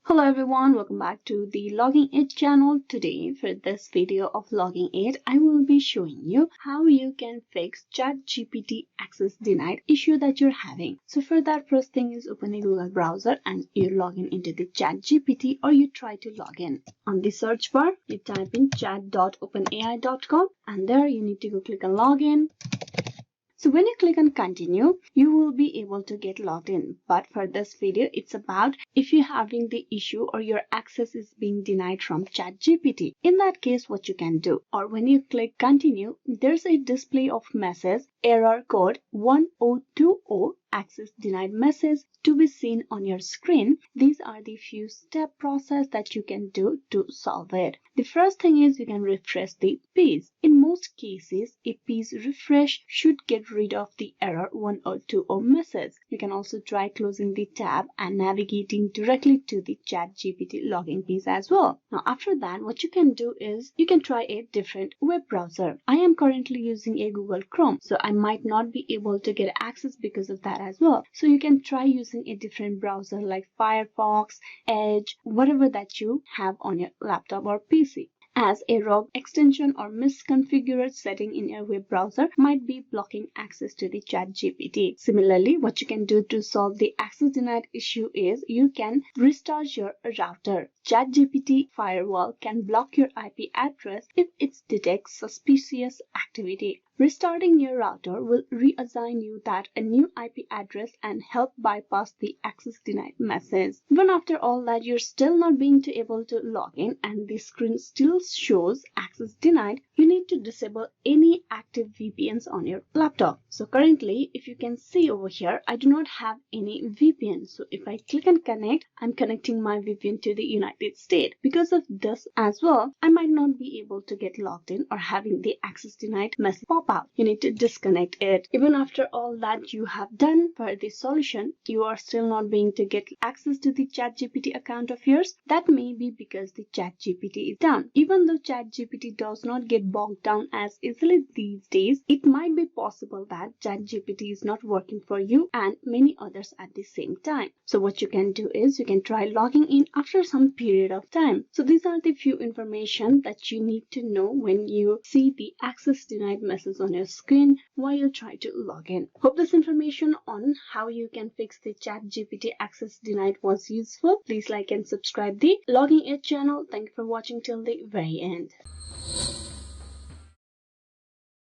Hello everyone, welcome back to the Logging It channel. Today for this video of Logging It, I will be showing you how you can fix ChatGPT access denied issue that you're having. So for that, first thing is open a Google browser and you log in into the ChatGPT, or you try to log in. On the search bar, you type in chat.openai.com and there you need to go click on login. So when you click on continue, you will be able to get logged in. But for this video, it's about if you're having the issue or your access is being denied from ChatGPT. In that case, what you can do, or when you click continue, there's a display of message error code 1020 access denied message to be seen on your screen. These are the few step process that you can do to solve it. The first thing is you can refresh the page. In most cases, a page refresh should get rid of the error 1020 message. You can also try closing the tab and navigating directly to the ChatGPT login page as well. Now after that, what you can do is you can try a different web browser. I am currently using a Google Chrome, so I might not be able to get access because of that as well. So you can try using a different browser like Firefox, Edge, whatever that you have on your laptop or PC, as a rogue extension or misconfigured setting in your web browser might be blocking access to the ChatGPT. Similarly, what you can do to solve the access denied issue is you can restart your router. ChatGPT firewall can block your IP address if it detects suspicious activity. Restarting your router will reassign you that a new IP address and help bypass the access denied message. Even after all that, you're still not being able to log in and the screen still shows access denied, you need to disable any active VPNs on your laptop. So currently, if you can see over here, I do not have any VPN. So if I click on connect, I'm connecting my VPN to the United States. Because of this as well, I might not be able to get logged in or having the access denied message pop out. You need to disconnect it. Even after all that you have done for the solution, you are still not being to get access to the ChatGPT account of yours. That may be because the ChatGPT is down. Even though ChatGPT does not get bogged down as easily these days, it might be possible that ChatGPT is not working for you and many others at the same time. So what you can do is you can try logging in after some period of time. So these are the few information that you need to know when you see the access denied message on your screen while you try to log in. Hope this information on how you can fix the ChatGPT access denied was useful. Please like and subscribe the Logging It channel. Thank you for watching till the very end.